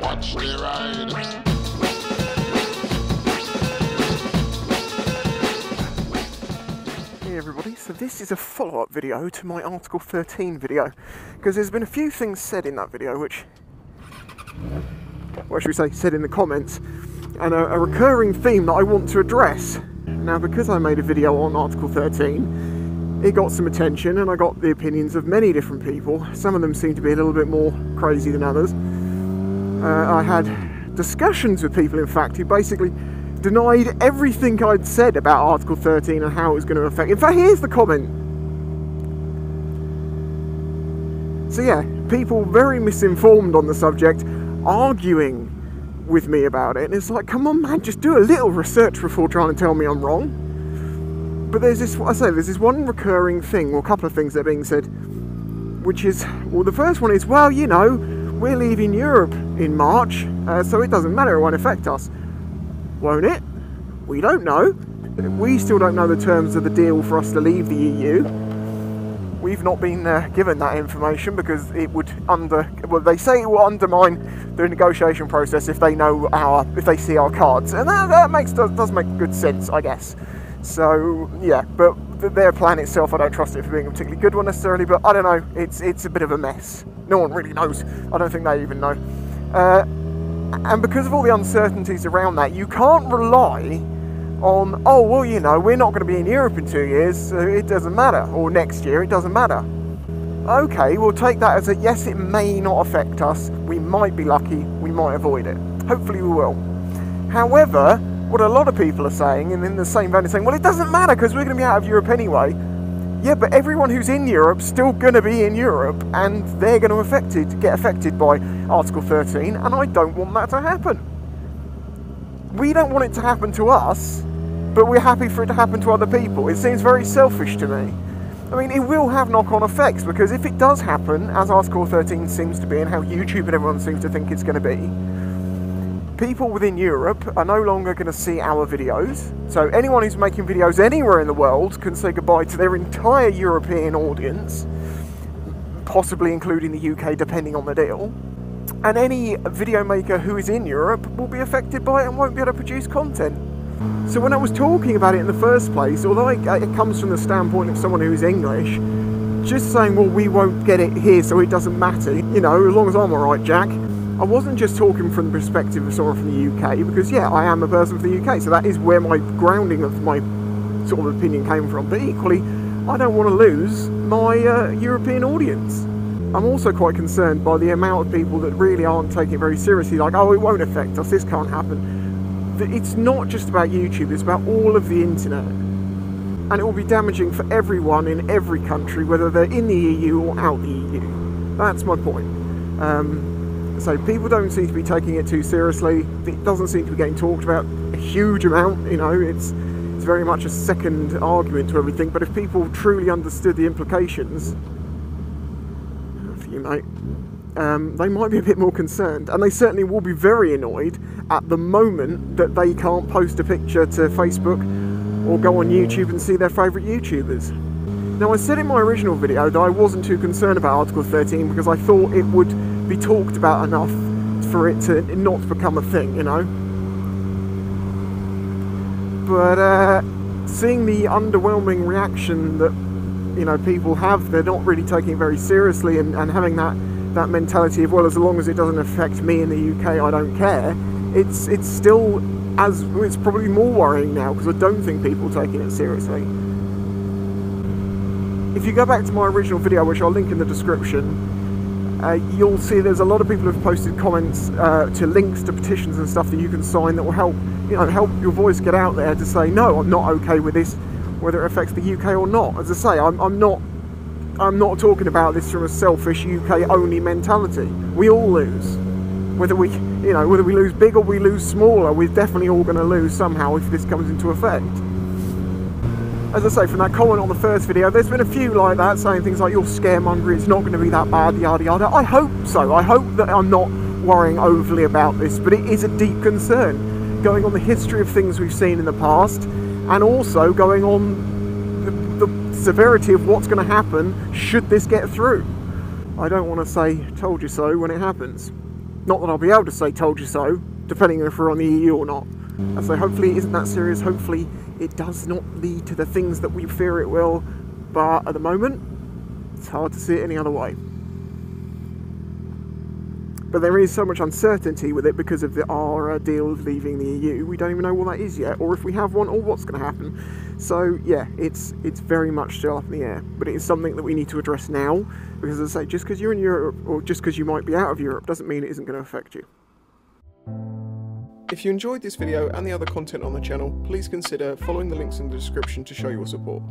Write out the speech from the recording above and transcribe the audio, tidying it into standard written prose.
Watch me ride. Hey everybody, so this is a follow-up video to my Article 13 video, because there's been a few things said in that video which, what should we say, said in the comments, and a recurring theme that I want to address. Now, because I made a video on Article 13, it got some attention and I got the opinions of many different people. Some of them seem to be a little bit more crazy than others. I had discussions with people, in fact, who basically denied everything I'd said about Article 13 and how it was going to affect. In fact, here's the comment. So yeah, people very misinformed on the subject, arguing with me about it, and it's like, come on man, just do a little research before trying to tell me I'm wrong. But there's this, there's this one recurring thing, or a couple of things that are being said, which is, well, the first one is, well, you know, we're leaving Europe in March, so it doesn't matter, it won't affect us. Won't it? We don't know. We still don't know the terms of the deal for us to leave the EU. We've not been given that information because it would they say it will undermine the negotiation process if they know if they see our cards, and that does make good sense, I guess. So yeah, but their plan itself, I don't trust it for being a particularly good one necessarily, but I don't know, it's a bit of a mess. No one really knows. I don't think they even know. And because of all the uncertainties around that, you can't rely on, oh, well, you know, we're not going to be in Europe in 2 years, so it doesn't matter, or next year, it doesn't matter. Okay, we'll take that as a, yes, it may not affect us, we might be lucky, we might avoid it. Hopefully we will. However, what a lot of people are saying, and in the same vein, are saying, well, it doesn't matter because we're going to be out of Europe anyway. Yeah, but everyone who's in Europe's still going to be in Europe, and they're going to get affected by Article 13, and I don't want that to happen. We don't want it to happen to us, but we're happy for it to happen to other people. It seems very selfish to me. I mean, it will have knock-on effects, because if it does happen, as Article 13 seems to be, and how YouTube and everyone seems to think it's going to be, people within Europe are no longer going to see our videos. So anyone who's making videos anywhere in the world can say goodbye to their entire European audience, possibly including the UK, depending on the deal. And any video maker who is in Europe will be affected by it and won't be able to produce content. So when I was talking about it in the first place, although it comes from the standpoint of someone who is English, just saying, well, we won't get it here, so it doesn't matter, you know, as long as I'm alright, Jack. I wasn't just talking from the perspective of someone from the UK, because yeah, I am a person from the UK, so that is where my grounding of my sort of opinion came from. But equally, I don't want to lose my European audience. I'm also quite concerned by the amount of people that really aren't taking it very seriously, like, oh, it won't affect us, this can't happen. It's not just about YouTube, it's about all of the internet. And it will be damaging for everyone in every country, whether they're in the EU or out the EU. That's my point. So people don't seem to be taking it too seriously. It doesn't seem to be getting talked about a huge amount, you know, it's very much a second argument to everything. But if people truly understood the implications, for you mate, they might be a bit more concerned, and they certainly will be very annoyed at the moment that they can't post a picture to Facebook or go on YouTube and see their favourite YouTubers. Now, I said in my original video that I wasn't too concerned about Article 13 because I thought it would be talked about enough for it to not become a thing, you know. But seeing the underwhelming reaction that, you know, people have, they're not really taking it very seriously, and having that mentality of, well, as long as it doesn't affect me in the UK, I don't care. It's still it's probably more worrying now, because I don't think people are taking it seriously. If you go back to my original video, which I'll link in the description, you'll see there's a lot of people who've posted comments to links to petitions and stuff that you can sign that will help, you know, help your voice get out there to say, no, I'm not okay with this, whether it affects the UK or not. As I say, I'm not talking about this from a selfish UK only mentality. We all lose. Whether we lose big or we lose smaller, we're definitely all going to lose somehow if this comes into effect. As I say, from that comment on the first video, there's been a few like that, saying things like, you're scaremongering, it's not going to be that bad, yada yada. I hope so. I hope that I'm not worrying overly about this, but it is a deep concern, going on the history of things we've seen in the past, and also going on the severity of what's going to happen should this get through. I don't want to say, told you so, when it happens. Not that I'll be able to say told you so, depending on if we're on the EU or not. And so hopefully it isn't that serious, hopefully it does not lead to the things that we fear it will, but at the moment, it's hard to see it any other way. But there is so much uncertainty with it because of our deal of leaving the EU. We don't even know what that is yet, or if we have one, or what's going to happen. So yeah, it's very much still up in the air. But it is something that we need to address now, because as I say, just because you're in Europe, or just because you might be out of Europe, doesn't mean it isn't going to affect you. If you enjoyed this video and the other content on the channel, please consider following the links in the description to show your support.